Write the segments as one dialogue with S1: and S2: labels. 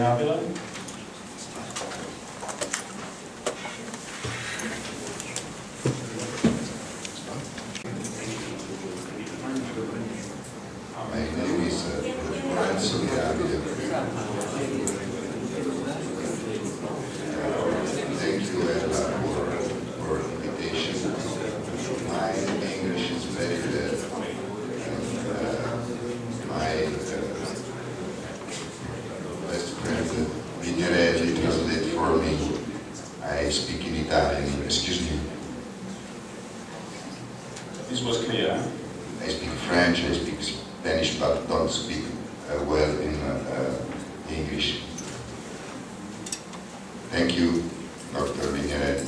S1: Mirabile.
S2: My name is Lorenzo Mirabile. Thank you, Ella, for invitation. My English is very bad. My best friend, Vignerelli, translate for me. I speak in Italian. Excuse me.
S1: This was clear.
S2: I speak French, I speak Spanish, but don't speak well in English. Thank you, Dr. Vignerelli.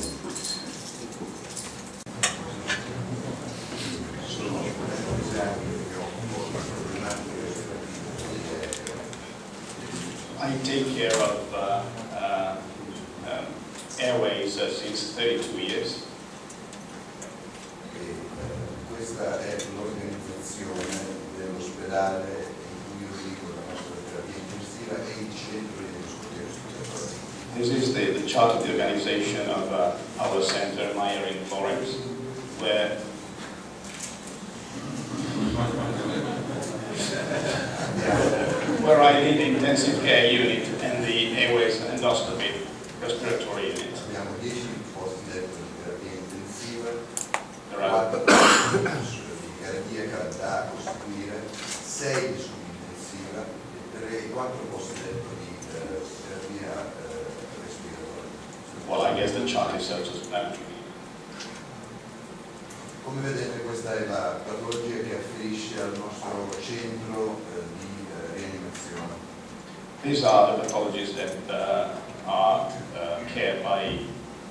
S1: I take care of airways since 32 years.
S2: Questa è l'organizzazione dell'ospedale in cui io dico la nostra terapia intensiva e il centro di endoscopia respiratoria.
S1: This is the chart of the organization of our center, Meyer in Florence, where I lead the intensive care unit and the airways endoscopy respiratory unit.
S2: Abbiamo 10 posti letto di terapia intensiva,
S1: There are
S2: 4 di cardiaca da costituire, 6 di subintensiva e 4 posti letto di terapia respiratoria.
S1: well, I guess the chart is self-explanatory.
S2: Come vedete, questa è la patologia che afferisce al nostro centro di rianimazione.
S1: These are the pathologies that are cared by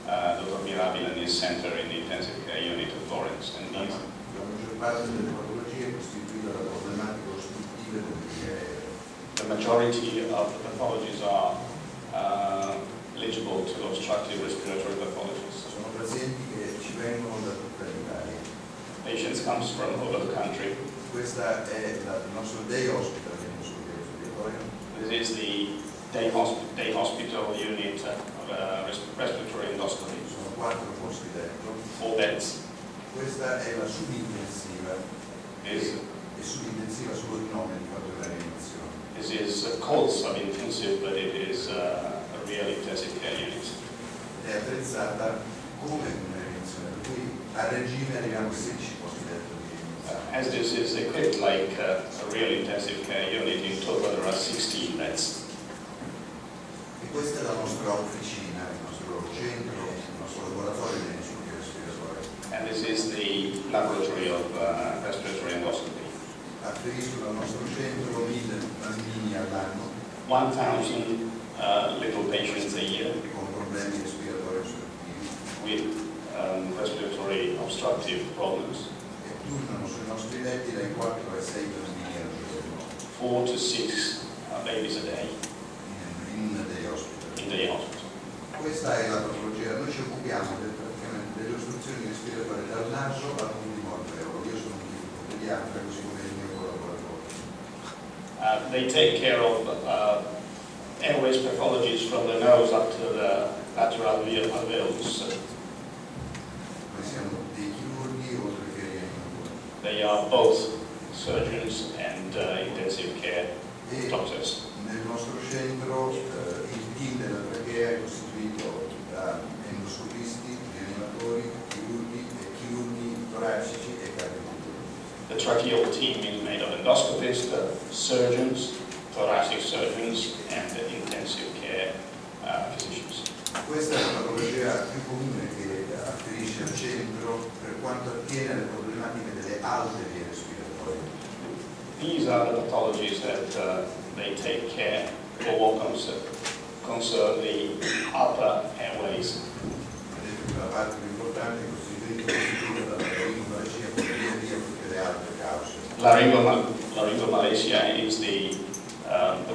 S1: Dr. Mirabile and his center in the intensive care unit of Florence. And these,
S2: La maggior parte delle patologie è costituita da problematiche ostruttive del aereo.
S1: the majority of the pathologies are eligible to obstructive respiratory pathologies.
S2: Sono pazienti che ci vengono da tutta l'Italia.
S1: Patients comes from over the country.
S2: Questa è il nostro day hospital di endoscopia respiratoria.
S1: This is the day hospital unit of respiratory endoscopy.
S2: Sono 4 posti letto.
S1: 4 beds.
S2: Questa è la subintensiva.
S1: This
S2: È subintensiva solo il nome di fatto della rianimazione.
S1: is called sub-intensive, but it is a real intensive care unit.
S2: Ed è attrezzata come una rianimazione, per cui a regime arriviamo a 16 posti letto di rianimazione.
S1: As this is equipped like a real intensive care unit, in total there are 16 beds.
S2: E questa è la nostra officina, il nostro centro, il nostro laboratorio di endoscopia respiratoria.
S1: And this is the laboratory of respiratory endoscopy.
S2: Afferiscono al nostro centro 1000 bambini all'anno
S1: 1,000 little patients a year
S2: con problemi respiratori ostruttivi
S1: with respiratory obstructive problems.
S2: e turnano sui nostri letti dai 4 ai 6 bambini al giorno
S1: 4 to 6 babies a day
S2: in una day hospital.
S1: in the hospital.
S2: Questa è la patologia, noi ci occupiamo praticamente delle ostruzioni respiratorie dal naso all'ultimo alveolo. Io sono un pediatra, così come il mio collaboratore.
S1: They take care of airways pathologies from the nose up to the lateral alveolus.
S2: Noi siamo dei chirurghi oltre che rianimatori.
S1: They are both surgeons and intensive care
S2: E
S1: doctors.
S2: nel nostro centro il team della trachea è costituito da endoscopisti, rianimatori, chirurghi toracici e cardiochirurghi.
S1: The tracheal team is made of endoscopists, surgeons, thoracic surgeons, and intensive care physicians.
S2: Questa è la patologia più comune che afferisce al centro per quanto attiene alle problematiche delle alte vie respiratorie.
S1: These are the pathologies that they take care for what concern the upper airways.
S2: Vedete che la parte più importante è costituita dalla laringomalacia per tutte le altre cause.
S1: Laryngomalacia is the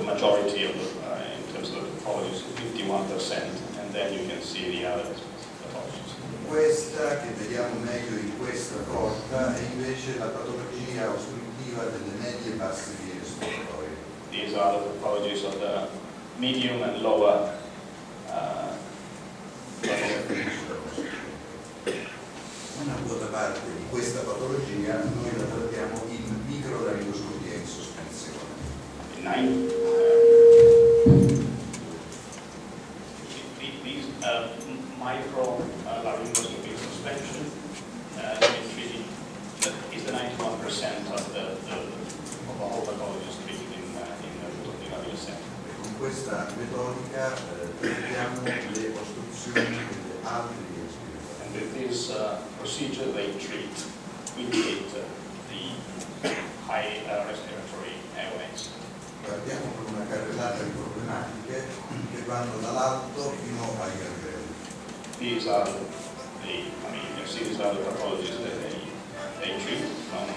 S1: majority of in terms of the pathologies, 51%, and then you can see the other pathologies.
S2: Questa che vediamo meglio in questa corta è invece la patologia ostruttiva delle medie e basse vie respiratorie.
S1: These are the pathologies of the medium and lower
S2: Una quota parte di questa patologia noi la trattiamo in microlaringoscopia in sospensione.
S1: These micro laryngoscopy suspension is the 91% of the whole pathologists treated in the Mirabile Center.
S2: Con questa metodica trattiamo le ostruzioni delle altre vie respiratorie.
S1: And with this procedure, we treat the high respiratory airways.
S2: Partiamo con una carrellata di problematiche che vanno dall'alto fino ai alveoli.
S1: These are you can see these are the pathologies that they treat from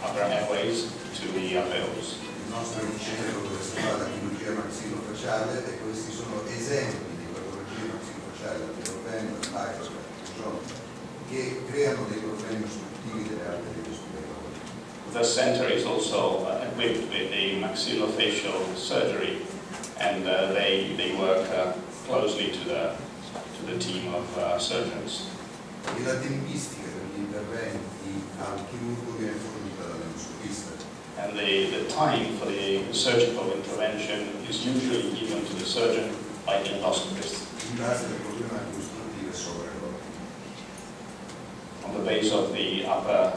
S1: upper airways to the alveoli.
S2: Il nostro è un centro dove si fa la chirurgia maxillofacciale e questi sono esempi di patologie maxillofacciali, la pirofenio, il bypass, che creano dei problemi ostruttivi delle arterie respiratorie.
S1: The center is also equipped with a maxillofacial surgery, and they work closely to the team of surgeons.
S2: E la tempistica degli interventi al chirurgo viene fornita dall'endoscopista.
S1: And the time for the surgical intervention is usually given to the surgeon by the endoscopist
S2: In base alle problematiche ostruttive sovracrotiche.
S1: on the base of the upper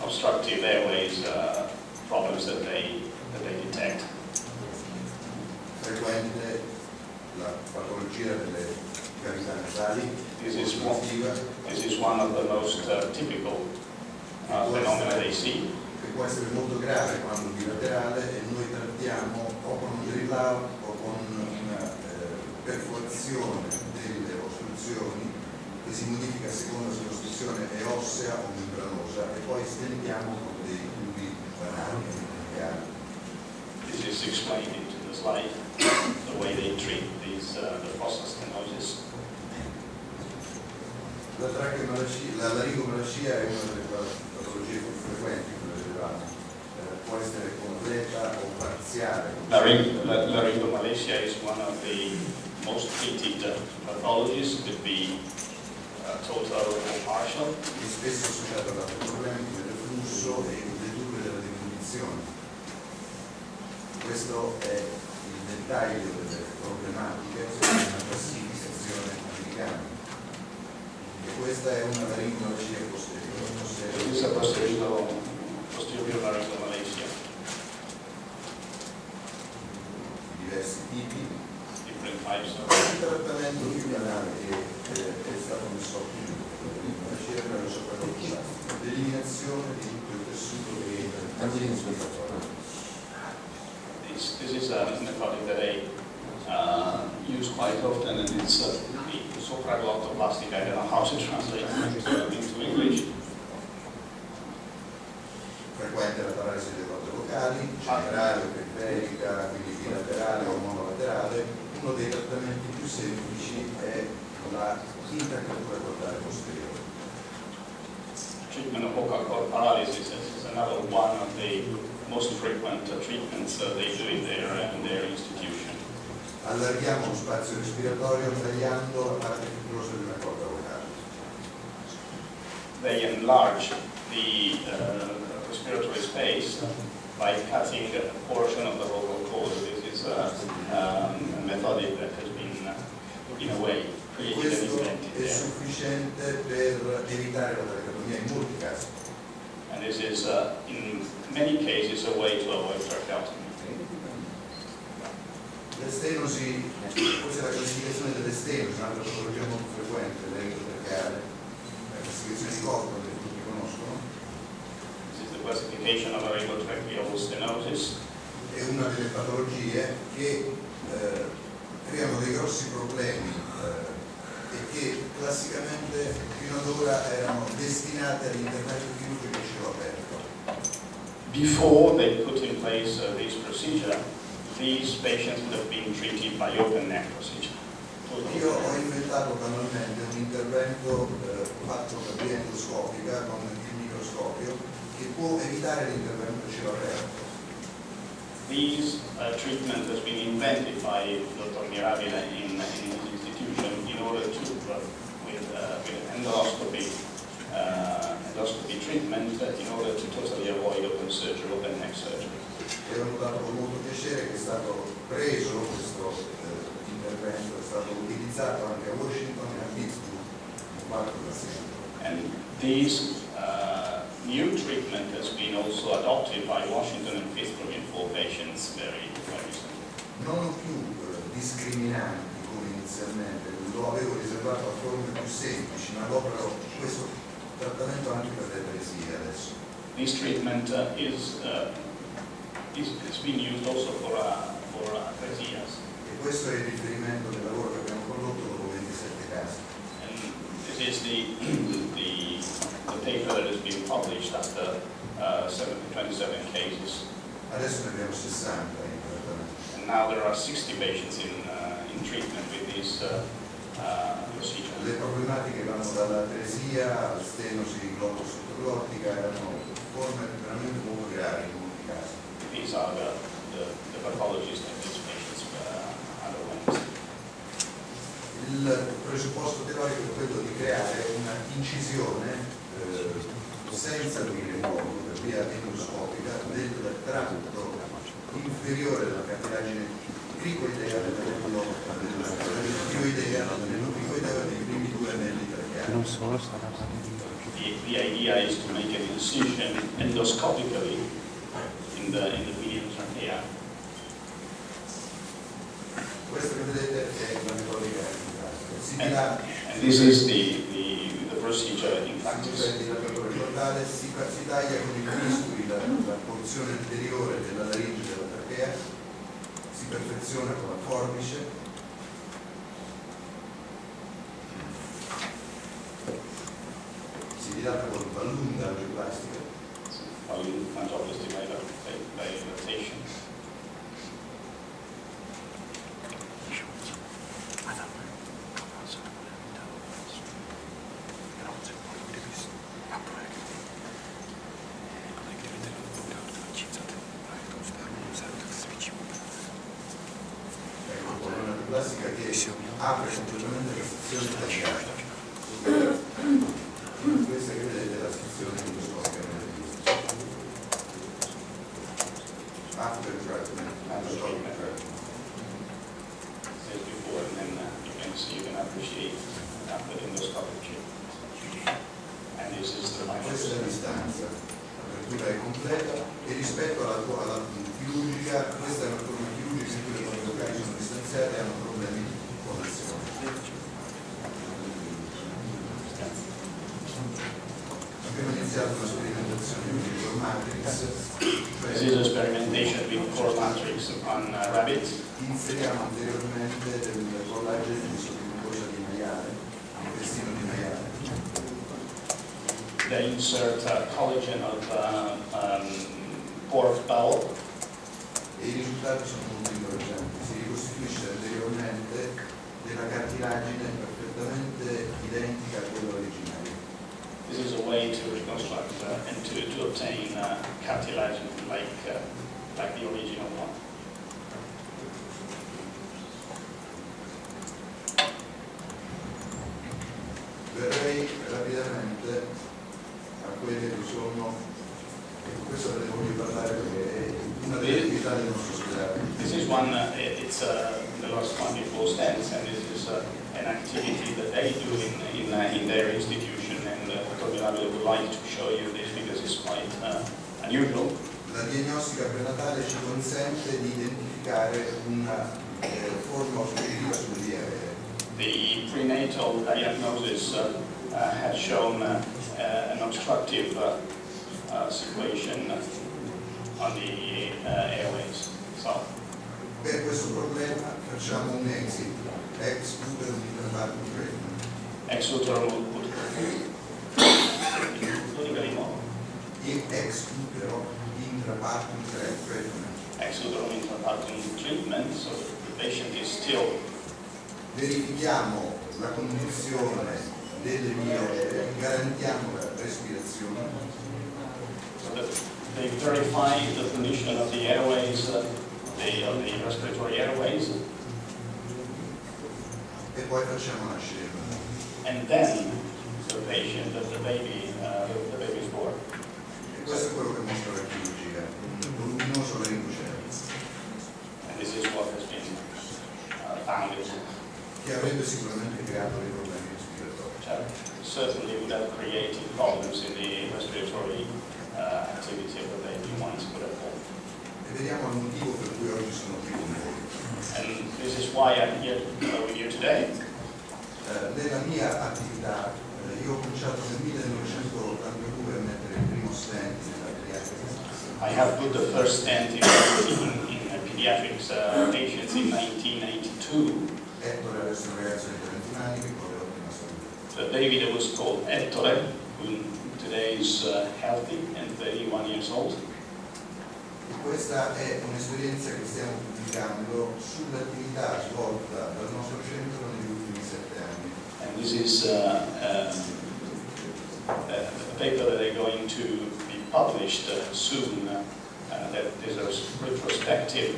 S1: obstructive airways problems that they detect.
S2: Frequente la patologia delle cavità nasali,
S1: This is
S2: ostruttiva,
S1: one of the most typical phenomena they see.
S2: che può essere molto grave quando bilaterale e noi trattiamo o con un drill out o con una perforazione delle ostruzioni che si modifica a seconda se l'ostruzione è ossea o membranosa e poi stentiamo con dei tubi banali e
S1: This is explained into the slide, the way they treat the fossa stenosis.
S2: La laringomalascia è una delle patologie più frequenti, come vedevamo, può essere completa o parziale.
S1: Laryngomalacia is one of the most treated pathologies, could be total or partial.
S2: È spesso associato ad altri problemi come il reflusso e il deturre della deglutizione. Questo è il dettaglio delle problematiche, una classificazione americana. E questa è una laringomalascia posteriore.
S1: This is a posterior laryngomalacia.
S2: Diversi tipi.
S1: Different types of.
S2: Il trattamento più banale che è stato messo a punto per laringomalascia è quello soprattutto l'eliminazione di tutto il tessuto che entra nel
S1: This is a method that I use quite often, and it's the supraglottoplastic. I don't know how to translate it into English.
S2: Frequente la paralisi delle corde vocali, generale o periferica, quindi bilaterale o monolaterale. Uno dei trattamenti più semplici è la intracratura cordale posteriore.
S1: Treatment of vocal cord paralysis is another one of the most frequent treatments they do in their institution.
S2: Allarghiamo lo spazio respiratorio tagliando la parte fibrosa di una corda vocale.
S1: They enlarge the respiratory space by cutting a portion of the vocal cord. This is a method that has been, in a way, created and
S2: Questo
S1: invented
S2: è
S1: there.
S2: sufficiente per evitare la tracheotomia in molti casi.
S1: And this is, in many cases, a way to avoid tracheotomy.
S2: Le stenosi, forse la classificazione delle stenosi, un'altra patologia molto frequente, l'endotracheale, la classificazione di Cotton che tutti conoscono,
S1: This is the classification of laryngotracheal stenosis.
S2: è una delle patologie che creano dei grossi problemi e che classicamente fino ad ora erano destinate all'intervento chirurgico a cielo aperto.
S1: Before they put in place this procedure, these patients would have been treated by open neck procedure.
S2: Io ho inventato manualmente un intervento fatto per via endoscopica con il microscopio che può evitare l'intervento a cielo aperto.
S1: This treatment has been invented by Dr. Mirabile in his institution in order to, with endoscopy treatment, in order to totally avoid open surgery, open neck surgery.
S2: E ho notato con molto piacere che è stato preso questo intervento, è stato utilizzato anche a Washington e a Pittsburgh, 4 pazienti.
S1: And this new treatment has been also adopted by Washington and Pittsburgh in 4 patients very recently.
S2: Non più discriminanti come inizialmente, lo avevo riservato a forme più semplici, ma adopero questo trattamento anche per l'epilepsia adesso.
S1: This treatment is being used also for athresias.
S2: E questo è il riferimento del lavoro che abbiamo condotto dopo 27 casi.
S1: And this is the paper that has been published after 27 cases.
S2: Adesso ne abbiamo 60 in trattamento.
S1: And now there are 60 patients in treatment with this procedure.
S2: Le problematiche vanno dall'atresia al stenosi globo-sottoglottica, erano forme veramente molto gravi in molti casi.
S1: These are the pathologies that these patients underwent.
S2: Il presupposto teorico è quello di creare una incisione senza aprire nuovo, per via endoscopica, del tratto inferiore della cartilagine cricoidea dell'epioidea dei primi 2 anelli tracheali.
S3: Non solo sarà
S1: The idea is to make an incision endoscopically in the median trachea.
S2: Questo che vedete è la metodica in pratica.
S1: And this is the procedure in
S2: Si
S1: practice.
S2: si taglia con il bisturi la porzione anteriore della laringe della trachea, si perfeziona con la forbice, si dilata con balloon d'angioplastica,
S1: Angioplasty by dilatation.
S2: plastica che apre completamente la sezione tagliata. Questa che vedete è la sezione endoscopica nell'edilizia. After treatment, endoscopic treatment.
S1: As before, and then you can appreciate after endoscopic treatment. And this is the
S2: Questa è la distanza, l'apertura è completa e rispetto alla chirurgica, questa è una forma chirurgica in cui le cose locali sono distanziate e hanno problemi con l'azione. Abbiamo iniziato una sperimentazione con il core matrix,
S1: This is experimentation with core matrix on rabbits.
S2: inseriamo anteriormente del collagene di sottomucosa di maiale, intestino di maiale.
S1: They insert collagen of pork bowel,
S2: E i risultati sono molto incoraggianti. Si ricostituisce anteriormente della cartilagine perfettamente identica a quella originaria.
S1: this is a way to reconstruct and to obtain cartilage like the original one.
S2: Verrei rapidamente a quelle che sono, e questo ve ne voglio parlare perché è una delle attività del nostro ospedale.
S1: This is one, it's the last one before Stents, and this is an activity that they do in their institution, and Dr. Mirabile would like to show you this because it's quite unusual.
S2: La diagnostica prenatale ci consente di identificare una forma ostrutiva sulle vie aeree.
S1: The prenatal diagnosis has shown an obstructive situation on the airways. So,
S2: Per questo problema facciamo un exit, ex utero intrapartum treatment.
S1: exuteral would
S2: Ex utero intrapartum treatment.
S1: exuteral intrapartum treatment, so the patient is still
S2: Verifichiamo la condizione delle vie aeree, garantiamo la respirazione.
S1: so They verify the condition of the airways, of the respiratory airways,
S2: e poi facciamo nascere il bambino.
S1: and then the patient, the baby is born.
S2: E questo è quello che mostra la chirurgia, un voluminoso laringocervo,
S1: And this is what has been founded.
S2: che avrebbe sicuramente creato dei problemi respiratori.
S1: Certainly would have created problems in the respiratory activity of the baby once it would have born.
S2: E vediamo il motivo per cui oggi sono qui con voi.
S1: And this is why I'm here with you today.
S2: Nella mia attività, io ho cominciato nel 1982 a mettere il primo stent nella pediatrica.
S1: I have put the first stent in pediatrics patients in 1982.
S2: Ettore adesso è un ragazzo di 31 anni che corre ottima salute.
S1: The baby that was called Ettore, who today is healthy and 31 years old.
S2: E questa è un'esperienza che stiamo pubblicando sull'attività svolta dal nostro centro negli ultimi 7 anni.
S1: And this is a paper that are going to be published soon. That is a retrospective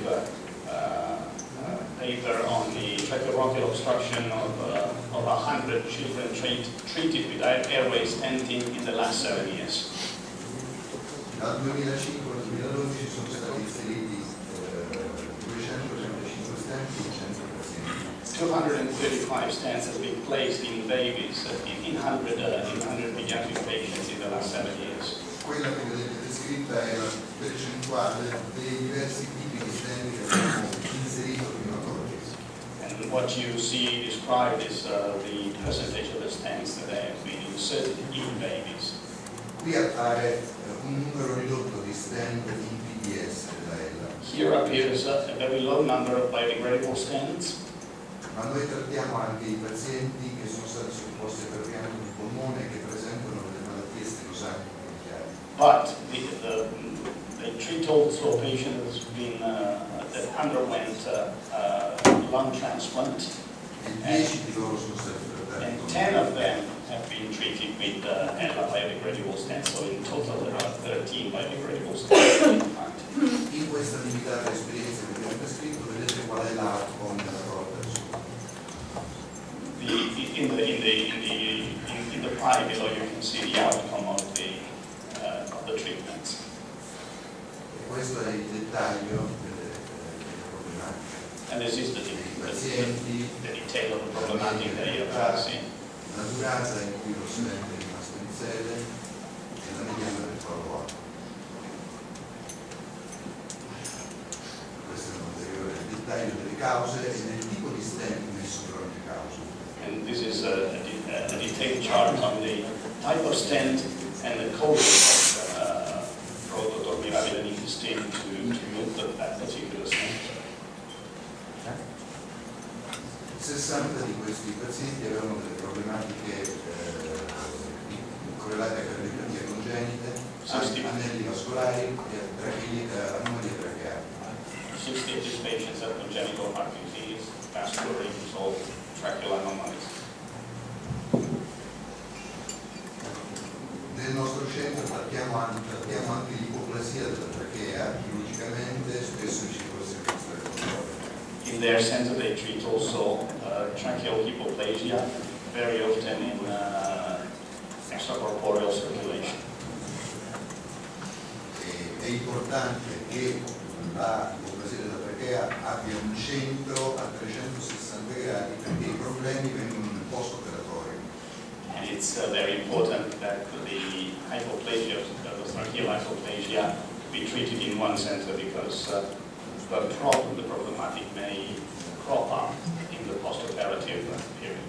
S1: paper on the tracheobronchial obstruction of 100 children treated with airway stenting in the last 7 years.
S2: Dal 2005 al 2012 sono stati inseriti 235 stent in 100 pazienti.
S1: 235 stents have been placed in babies in 100 pediatric patients in the last 7 years.
S2: Quella che vedete descritta è la percentuale dei diversi tipi di stent che abbiamo inserito fino ad oggi.
S1: And what you see described is the percentage of the stents that have been inserted in babies.
S2: Qui appare un numero ridotto di stent in PDS della ELA.
S1: Here appears a very low number of biodegradable stents,
S2: Ma noi trattiamo anche i pazienti che sono stati sottoposti a trapianto di polmone e che presentano delle malattie sterosanti bronchiali.
S1: but they treat also patients that underwent lung transplant,
S2: E 10 di loro sono stati trattati
S1: and
S2: con
S1: 10 of them have been treated with ELA biodegradable stents. So in total there are 13 biodegradable stents being implanted.
S2: In questa limitata esperienza che abbiamo descritto vedete qual è l'outcome della porta su.
S1: In the pie below, you can see the outcome of the treatments.
S2: E questo è il dettaglio delle problematiche.
S1: And this is the detail of the problematic that you have seen.
S2: La durata in cui lo stent è rimasto in sede e la mediana del follow-up. Questo è un ulteriore dettaglio delle cause e del tipo di stent messo per ogni causa.
S1: And this is a detailed chart on the type of stent and the code of Dr. Mirabile and his team to move that particular stent.
S2: 60 di questi pazienti avevano delle problematiche correlate a cardiopatie congenite, anelli vascolari e anomalie tracheali.
S1: 60 of these patients have congenital heart disease, vascular resolved tracheal anomalies.
S2: Nel nostro centro trattiamo anche l'ipoplasia della trachea chirurgicamente, spesso in circolazione extracorporea.
S1: In their center, they treat also tracheal hypoplasia, very often in extracorporeal circulation.
S2: È importante che la ipoplasia della trachea abbia un centro a 360 gradi perché i problemi vengono nel post-operatorio.
S1: And it's very important that the hypoplasia, the tracheal hypoplasia, be treated in one center because the problematic may crop up in the post-operative period.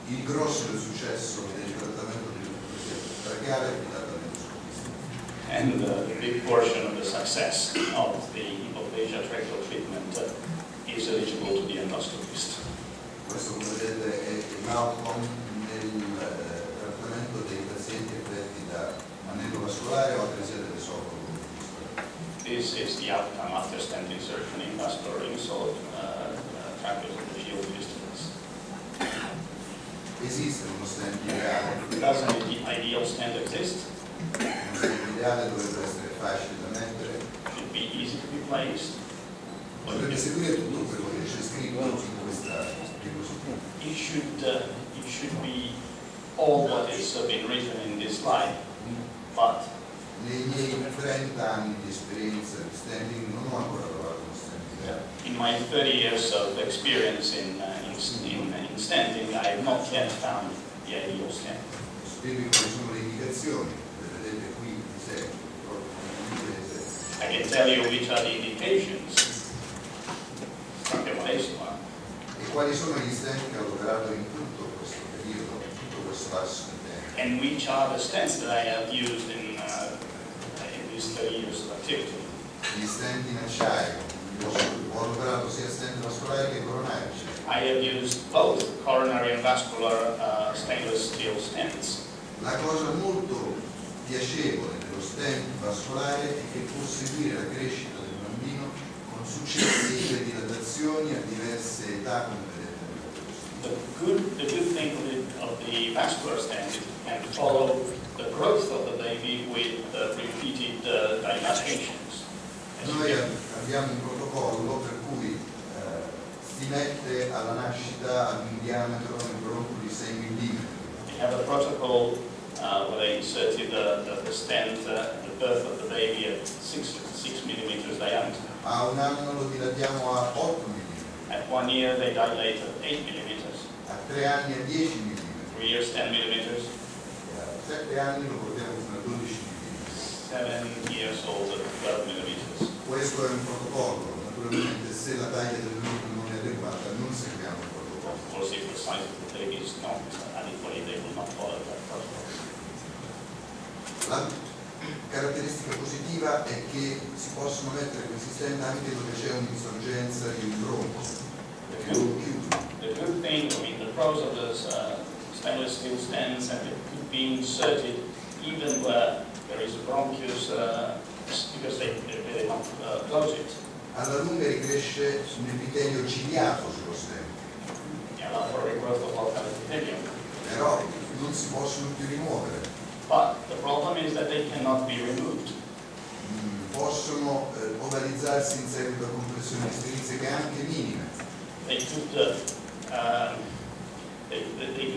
S2: Il grosso del successo del trattamento dell'ipoplasia tracheale è affidato all'endoscopista.
S1: And the big portion of the success of the hypoplasia tracheal treatment is eligible to the endoscopist.
S2: Questo, come vedete, è l'outcome nel trattamento dei pazienti affetti da anello vascolare o atresia dell'esofago.
S1: This is the outcome after stent insertion in vascular insult, tracheoesophageal fistulas.
S2: Esiste uno stent ideale,
S1: Does an ideal stent exist?
S2: uno stent materiale dovrebbe essere facile da mettere.
S1: should be easy to be placed.
S2: Dovrebbe seguire tutto quello che c'è scritto in questa diapositiva.
S1: It should be all what is been written in this slide, but
S2: Nei miei 30 anni di esperienza di standing non ho ancora trovato uno standing.
S1: in my 30 years of experience in stenting, I have not yet found the ideal stent.
S2: Spiego quali sono le indicazioni, le vedete qui in seguito, proprio in inglese.
S1: I can tell you which are the indications.
S2: E quali sono gli stent che ho operato in tutto questo periodo, in tutto questo lasso di tempo.
S1: And which are the stents that I have used in these 30 years of activity.
S2: Gli stent in acciaio, ho operato sia stent vascolari che coronarici.
S1: I have used both coronary and vascular stainless steel stents.
S2: La cosa molto piacevole dello stent vascolare è che può seguire la crescita del bambino con successive dilatazioni a diverse età, come vedete.
S1: The good thing of the vascular stent is it can follow the growth of the baby with repeated dilatations.
S2: Noi abbiamo un protocollo per cui si mette alla nascita ad un diametro nel bronco di 6 mm.
S1: We have a protocol where they inserted the stent at the birth of the baby at 6 millimeters diameter.
S2: A un anno lo dilatiamo a 8 mm.
S1: At 1 year they dilate at 8 millimeters.
S2: A 3 anni a 10 mm.
S1: 3 years 10 millimeters.
S2: A 7 anni lo portiamo fino a 12 mm.
S1: 7 years old at 12 millimeters.
S2: Questo è un protocollo, naturalmente se la taglia del bambino non è adeguata non seguiamo il protocollo.
S1: Of course, if the size of the baby is not adequate, they will not follow that protocol.
S2: La caratteristica positiva è che si possono mettere questi stent anche dove c'è un'insorgenza di un bronco, perché non chiudono.
S1: The good thing, the pros of this stainless steel stents, and it could be inserted even where there is a bronchus because they don't close it.
S2: Alla lunga ricresce l'epitelio ciliato sullo stent,
S1: Allow for regrowth of local epithelium.
S2: però non si possono più rimuovere.
S1: But the problem is that they cannot be removed.
S2: Possono ovalizzarsi in seguito a compressioni estrinseche anche minime.
S1: They could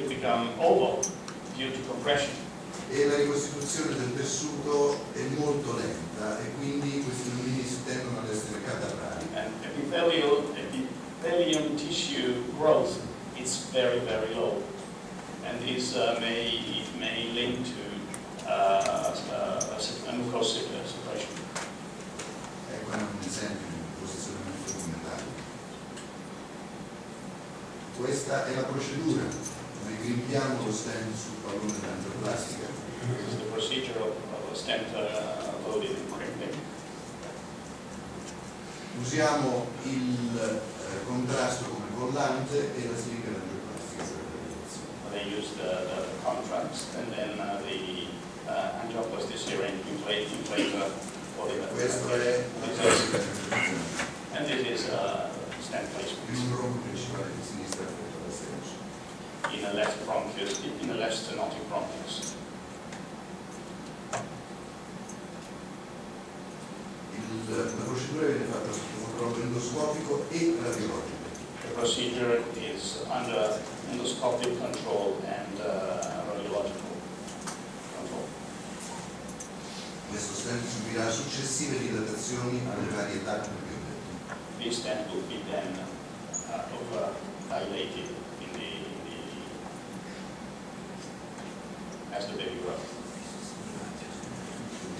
S1: become oval due to compression.
S2: E la ricostituzione del tessuto è molto lenta e quindi questi bambini si tendono ad essere cadavrali.
S1: And epithelium tissue growth is very, very low. And this may link to a mucosal suppression.
S2: Ecco un esempio di posizionamento documentale. Questa è la procedura. Noi grimpiamo lo stent sul pallone d'angioplastica.
S1: This is the procedure of a stent loaded in crimping.
S2: Usiamo il contrasto come collante e la sirica d'angioplastica per la realizzazione.
S1: They use the contrast and then the angioplasty syringe inflator for the
S2: Questo è la classica realizzazione.
S1: and this is stent placement.
S2: Il bronco principale di sinistra affetto da stenosi.
S1: In a left bronchus, in a left stenotic bronchus.
S2: La procedura viene fatta sotto controllo endoscopico e radiologico.
S1: The procedure is under endoscopic control and radiological control.
S2: Questo stent subirà successive dilatazioni alle varie età, come vi ho detto.
S1: This stent will be then over dilated as the baby grows.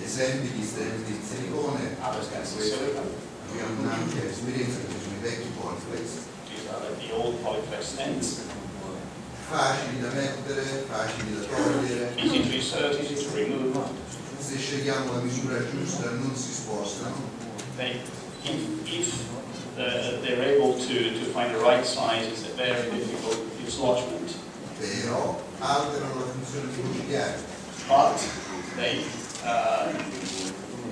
S2: Esempi di stent in silicone,
S1: Other stents in
S2: questo
S1: silicone.
S2: abbiamo un'ampia esperienza, che sono i vecchi Polyflex,
S1: These are the old polyflex stents.
S2: facili da mettere, facili da togliere,
S1: Easy to insert, easy to remove.
S2: se scegliamo la misura giusta non si spostano,
S1: If they're able to find the right size, it's a very difficult dislodgement.
S2: però alterano la funzione mucociliare.
S1: But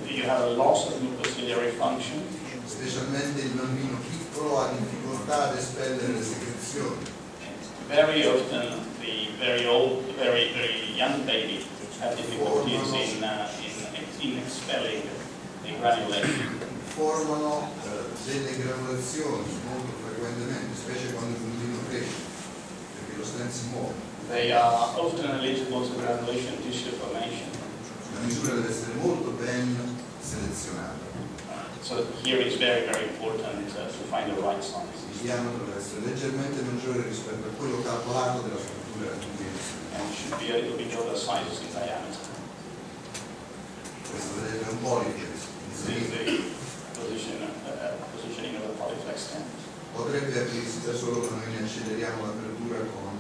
S1: you have a loss of mucociliary function.
S2: Specialmente il bambino piccolo ha difficoltà ad espellere le secrezioni.
S1: Very often, the very young baby have difficulties in in expelling the granulation.
S2: Formano delle granulazioni molto frequentemente, specie quando il puntino cresce, perché lo stent si muove.
S1: They are often eligible to granulation tissue formation.
S2: La misura deve essere molto ben selezionata.
S1: So here it's very, very important to find the right size.
S2: Il diametro deve essere leggermente maggiore rispetto a quello calcolato della struttura
S1: And it should be a little bit over sizes in diameter.
S2: Questo vedete è un poliflex.
S1: This is the positioning of a polyflex stent.
S2: Potrebbe aprirsi da solo quando noi ne acceleriamo l'apertura con un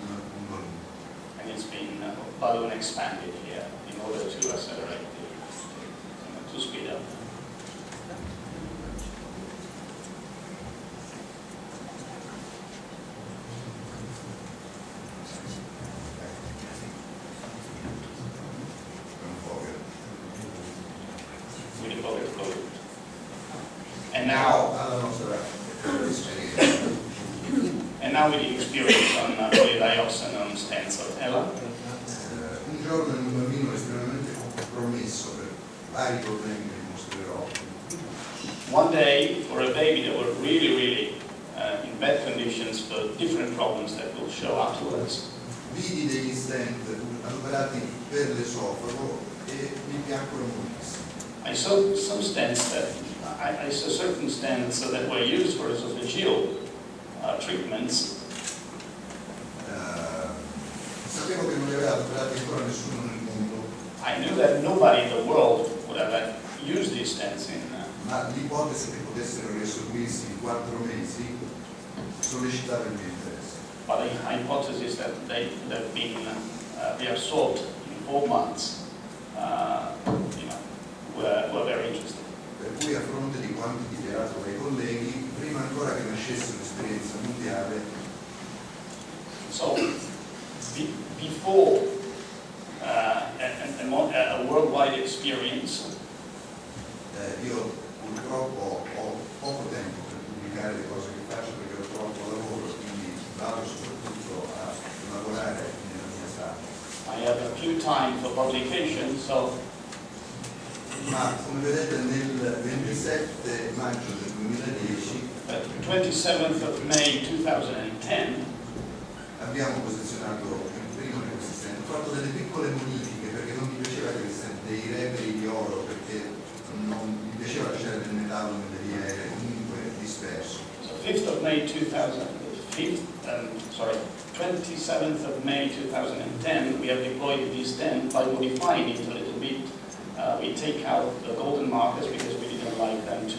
S2: balloon.
S1: And it's been balloon expanded here in order to accelerate to speed up. With the pocket closed. And now, with the experience on polydioxin on stents of Ella.
S2: Un giorno in un bambino estremamente compromesso per vari problemi che mostrerò.
S1: One day, for a baby that were really in bad conditions for different problems that will show afterwards.
S2: Vidi degli stent adoperati per l'esofago e mi piacquero moltissimo.
S1: I saw some stents that I saw certain stents that were used for esophageal treatments.
S2: Sapevo che non li aveva adoperati ancora nessuno nel mondo.
S1: I knew that nobody in the world would have used these stents in.
S2: Ma l'ipotesi che potessero riassorbirsi in 4 mesi sollecitava il mio interesse.
S1: But the hypothesis that they would have been reabsorbed in 4 months, were very interesting.
S2: Per cui a fronte di quanto dichiarato dai colleghi, prima ancora che nascesse un'esperienza mondiale,
S1: So before a worldwide experience,
S2: io purtroppo ho poco tempo per pubblicare le cose che faccio perché ho troppo lavoro, quindi vado soprattutto a lavorare nella mia sala.
S1: I have a few time for publication, so
S2: Ma come vedete nel 27 maggio del 2010
S1: 27th of May 2010,
S2: abbiamo posizionato il primo di questi stent. Ho fatto delle piccole modifiche perché non mi piaceva che dei reberi di oro, perché non mi piaceva lasciare del metallo nelle vie aeree comunque disperso.
S1: so 5th of May 27th of May 2010, we have deployed this stent by modifying it a little bit. We take out the golden markers because we didn't like them to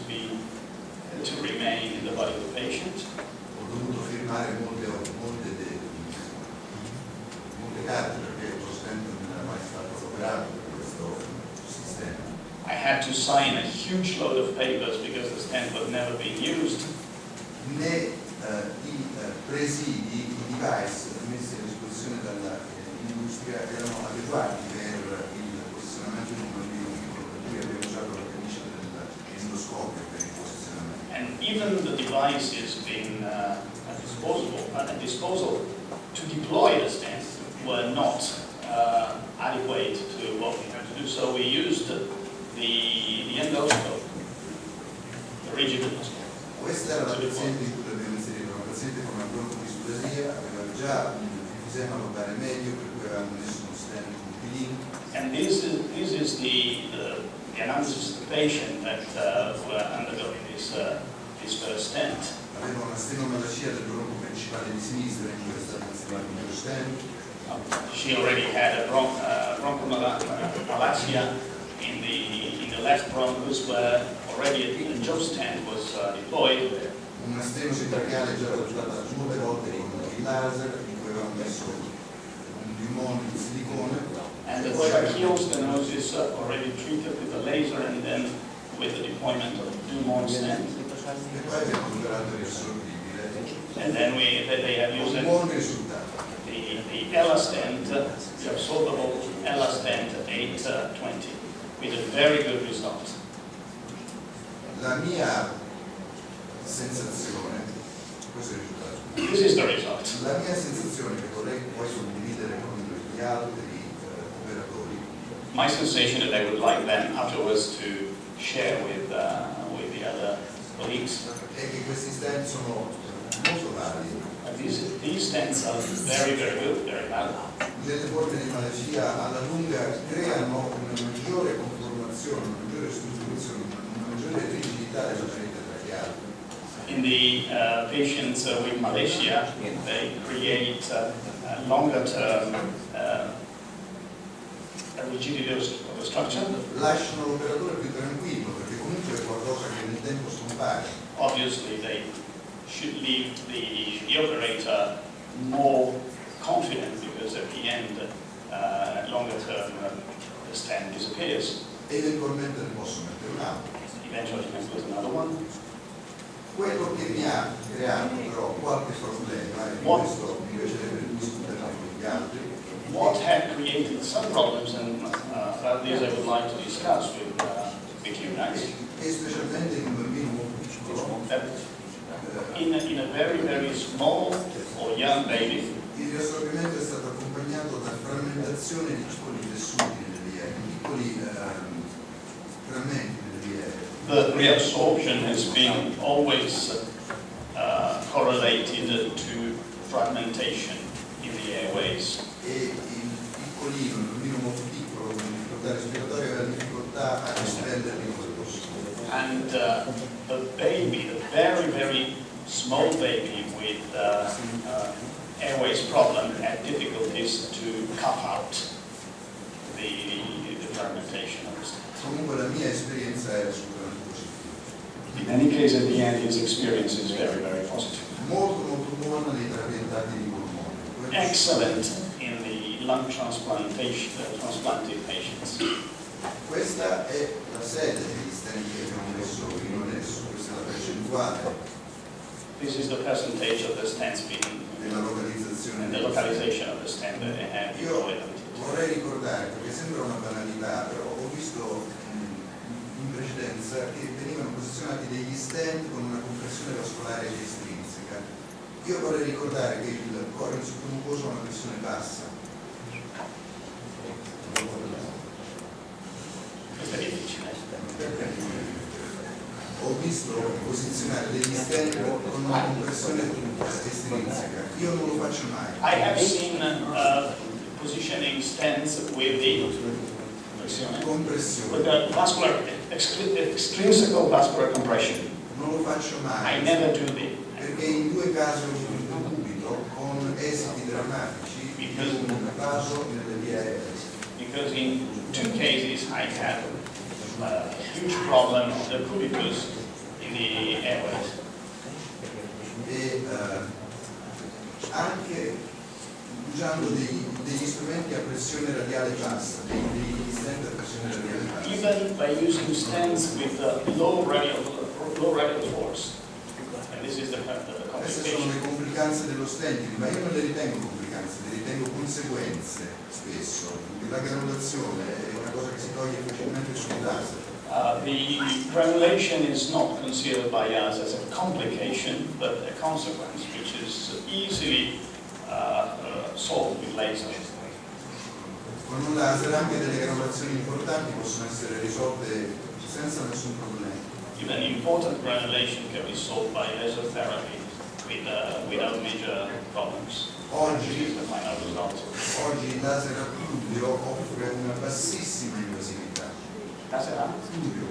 S1: remain in the body of the patient.
S2: Ho dovuto firmare molte carte perché lo stent non era mai stato operato per questo sistema.
S1: I had to sign a huge load of papers because the stent was never being used.
S2: Né i presidi, i device messi a disposizione dall'industria erano adeguati per il posizionamento di un bambino piccolo, per cui abbiamo usato la camicia dell'endoscopio per il posizionamento.
S1: And even the devices being at disposal to deploy the stent were not adequate to what we had to do. So we used the endoscope, the rigid endoscope.
S2: Questa era la paziente in cui l'abbiamo inserito, una paziente con una broncodisplasia, aveva già un enfisema lombare medio, per cui avevamo messo uno stent con pilin.
S1: And this is the analysis of the patient that were undergoing this first stent.
S2: Aveva una stenomalacia del bronco principale di sinistra in cui era stato installato un mio stent.
S1: She already had a bronchomalacia in the left bronchus where already a jaw stent was deployed.
S2: Una stenosi tracheale già trattata 9 volte con il laser, in cui avevamo messo un dimone di silicone.
S1: And the tracheal stenosis already treated with a laser and then with the deployment of Dumont stent.
S2: E poi abbiamo superato il riassorbibile.
S1: And then they have used
S2: Un buon risultato.
S1: the Ella stent, the absorbable Ella stent 820, with a very good result.
S2: La mia sensazione, questo è il risultato.
S1: This is the result.
S2: La mia sensazione, che vorrei poi condividere con gli altri operatori,
S1: my sensation that I would like them afterwards to share with the other colleagues.
S2: È che questi stent sono molto validi.
S1: These stents are very, very good, very valid.
S2: Delle forme di malattia alla lunga creano una maggiore conformazione, una maggiore strutturazione, una maggiore rigidità della parete tracheale.
S1: In the patients with malacia, they create longer term rigidity of the structure.
S2: Lasciano l'operatore più tranquillo perché comunque è qualcosa che nel tempo scompare.
S1: Obviously, they should leave the operator more confident because at the end, longer term, the stent disappears.
S2: Eventualmente ne posso mettere un altro.
S1: Eventually, you can put another one.
S2: Quello che mi ha creato però qualche problema, e di questo mi piacerebbe discutere con gli altri,
S1: What had created some problems, and about these I would like to discuss with you guys,
S2: e specialmente in un bambino molto piccolo,
S1: that in a very, very small or young baby,
S2: il riassorbimento è stato accompagnato da frammentazione di piccoli tessuti nelle vie, di piccoli frammenti nelle vie.
S1: the reabsorption has been always correlated to fragmentation in the airways.
S2: E il piccolino, il bambino molto piccolo con difficoltà respiratoria aveva difficoltà a espenderli come possibile.
S1: And the baby, the very, very small baby with airways problem had difficulties to cough out the fragmentation of the stent.
S2: Comunque la mia esperienza era assolutamente positiva.
S1: In any case, at the end, his experience is very, very positive.
S2: Molto molto buona nei trapiantati di polmone.
S1: Excellent in the lung transplantation, transplanted patients.
S2: Questa è la sede degli stent che abbiamo messo in adesso, questa è la percentuale
S1: This is the percentage of the stents being,
S2: della localizzazione
S1: and the localization of the stent that they have
S2: Io
S1: deployed.
S2: vorrei ricordare, perché sembra una banalità, però ho visto in precedenza che venivano posizionati degli stent con una compressione vascolare estrinseca. Io vorrei ricordare che il corion sottomucoso ha una pressione bassa.
S1: Questo è difficile.
S2: Ho visto posizionare degli stent con una compressione estrinseca. Io non lo faccio mai.
S1: I have seen positioning stents with the
S2: Compressione.
S1: with the vascular extrinsical vascular compression.
S2: Non lo faccio mai.
S1: I never do it
S2: Perché in due casi ho avuto subito con esiti drammatici di un vaso nelle vie aeree.
S1: because in two cases I had a huge problem of the cubitus in the airways.
S2: E anche usando degli strumenti a pressione radiale bassa, degli stent a pressione radiale bassa.
S1: Even by using stents with low radial force, and this is the
S2: Queste sono
S1: complication.
S2: le complicanze dello stenting, ma io non le ritengo complicanze, le ritengo conseguenze spesso. La granulazione è una cosa che si toglie facilmente sul laser.
S1: The granulation is not considered by us as a complication, but a consequence, which is easily solved with laser.
S2: Con un laser anche delle granulazioni importanti possono essere risolte senza nessun problema.
S1: Even important granulation can be solved by laser therapy without major problems. This is the final result.
S2: Oggi il laser a Tullio offre una bassissima invasività.
S1: Laser a
S2: Tullio,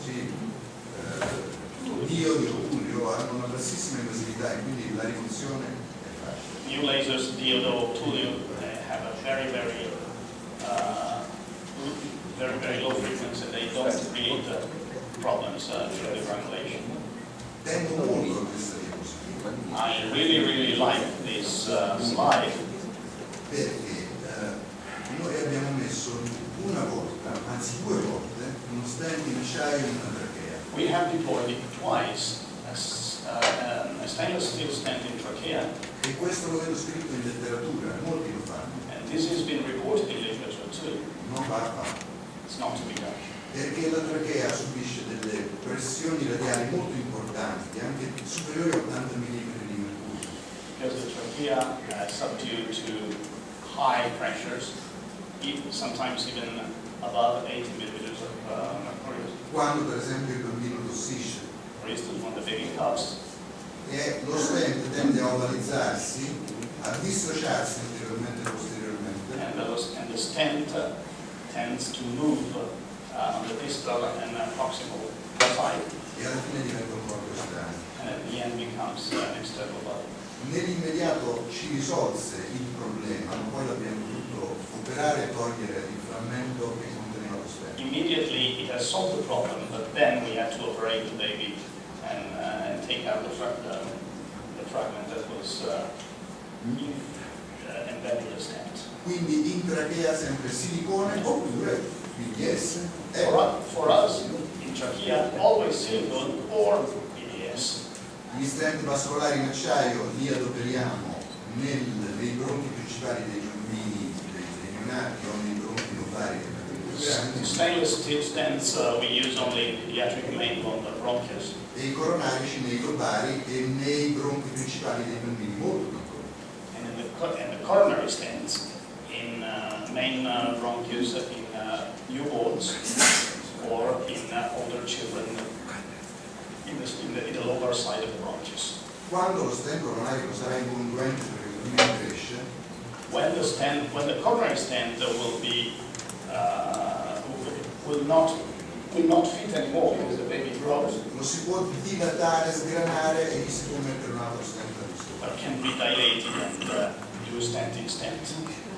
S2: sì. Tullio hanno una bassissima invasività e quindi la rimozione è facile.
S1: New lasers, Diodo, Tullio, have a very, very low frequency. They don't create problems during the granulation.
S2: Tendo molto a questa diapositiva
S1: I really like this slide
S2: perché noi abbiamo messo una volta, anzi due volte, uno stent in acciaio e una trachea.
S1: We have deployed it twice, a stainless steel stent in trachea,
S2: E questo lo vedo scritto in letteratura, molti lo fanno,
S1: and this has been reported in literature too.
S2: non va fatto.
S1: It's not to be done.
S2: Perché la trachea subisce delle pressioni radiali molto importanti, anche superiori a 80 mm di mercurio.
S1: Because the trachea is subject to high pressures, sometimes even above 80 millimeters of mercury.
S2: Quando per esempio il bambino tossisce.
S1: For instance, when the baby coughs.
S2: E lo stent tende a ovalizzarsi, a dissociarsi anteriormente e posteriormente.
S1: And the stent tends to move on the distal and proximal side.
S2: E alla fine diventa un corpo estraneo.
S1: And at the end becomes an external body.
S2: Nell'immediato ci risolse il problema, ma poi abbiamo dovuto operare e togliere il frammento che conteneva lo stent.
S1: Immediately it has solved the problem, but then we had to operate the baby and take out the fragment that was embedded in the stent.
S2: Quindi in trachea sempre silicone oppure PDS.
S1: For us, in trachea, always silicone or PDS.
S2: Gli stent vascolari in acciaio li adoperiamo nei bronchi principali dei bambini, dei neonati o nei bronchi lobari dei bambini più grandi.
S1: Stainless steel stents we use only in pediatric main bronchus.
S2: E i coronarici nei lobari e nei bronchi principali dei bambini molto piccoli.
S1: And the coronary stents in main bronchus in newborns or in older children in the lower side of the bronchus.
S2: Quando lo stent coronarico sarà incongruente perché il bambino cresce,
S1: when the coronary stent will not fit anymore because the baby grows,
S2: lo si può dilatare, sgranare e gli si può mettere un altro stent al posto.
S1: but can be dilated and do a stent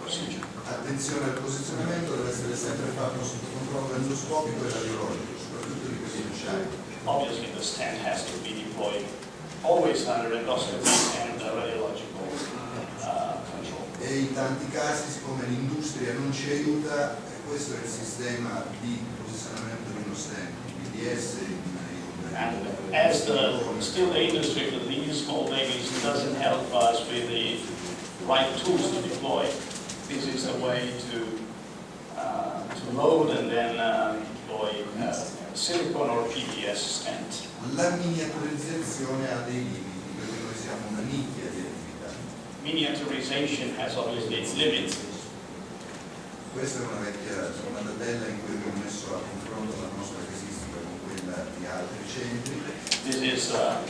S1: procedure.
S2: Attenzione al posizionamento, deve essere sempre fatto sotto controllo endoscopico e radiologico, soprattutto di quelli in acciaio.
S1: Obviously, the stent has to be deployed always under endoscopy and radiological control.
S2: E in tanti casi, siccome l'industria non ci aiuta, questo è il sistema di posizionamento di uno stent, PDS.
S1: And as still the industry for these small babies doesn't help us with the right tools to deploy, this is a way to load and then deploy silicone or PDS stent.
S2: La miniaturizzazione ha dei limiti, perché noi siamo una nicchia di attività.
S1: Miniaturization has obviously its limits.
S2: Questa è una tabella in cui abbiamo messo a confronto la nostra casistica con quella di altri centri.
S1: This is a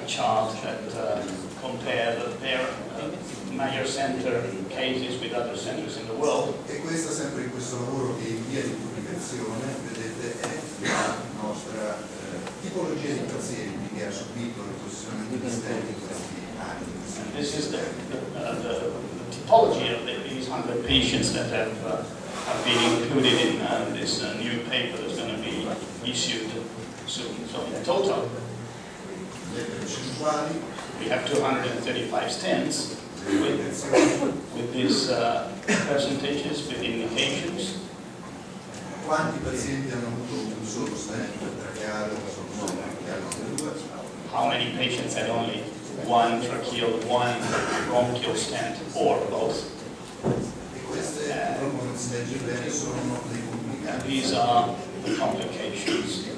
S1: chart that compared their major center cases with other centers in the world.
S2: E questa sempre in questo lavoro che è in via di pubblicazione, vedete, è la nostra tipologia di pazienti che ha subito il posizionamento di stent in questi anni.
S1: And this is the typology of these 100 patients that have been included in this new paper that's going to be issued soon. So in total,
S2: Le percentuali,
S1: we have 235 stents with these percentages, with indications.
S2: quanti pazienti hanno avuto un solo stent tracheale, un solo stent tracheale,
S1: How many patients had only one tracheal, one bronchial stent, or both?
S2: e queste purtroppo non si legge bene, sono dei
S1: And
S2: complicati.
S1: these are the complications.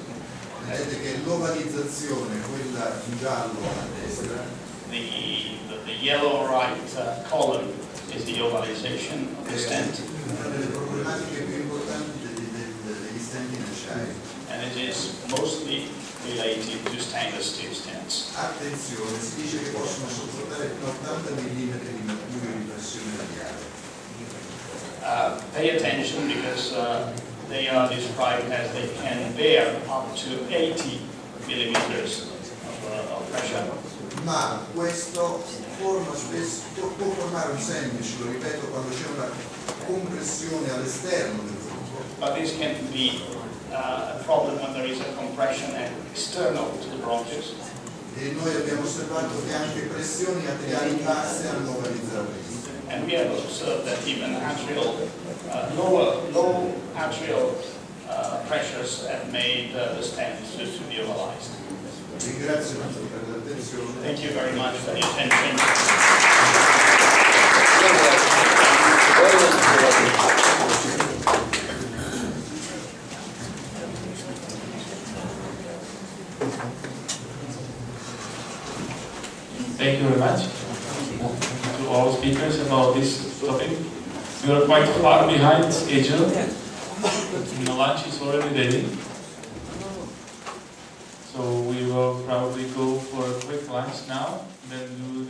S2: Vedete che l'ovalizzazione, quella in giallo a destra,
S1: The yellow right column is the ovalization of the stent,
S2: una delle problematiche più importanti degli stent in acciaio.
S1: and it is mostly related to stainless steel stents.
S2: Attenzione, si dice che possono sopportare fino a 80 mm di mercurio di pressione radiale.
S1: Pay attention because they are described as they can bear up to 80 millimeters of pressure.
S2: Ma questo può formare un sandwich, lo ripeto, quando c'è una compressione all'esterno del gruppo.
S1: But this can be a problem when there is a compression external to the bronchus.
S2: E noi abbiamo osservato che anche pressioni arteriali basse hanno ovalizzato questo.
S1: And we have observed that even low atrial pressures have made the stent to be ovalized.
S2: Ringrazio tutti per l'attenzione.
S1: Thank you very much for the attention.
S3: Thank you very much to all speakers about this topic. We are quite far behind schedule. The lunch is already ready. So we will probably go for a quick lunch now, then do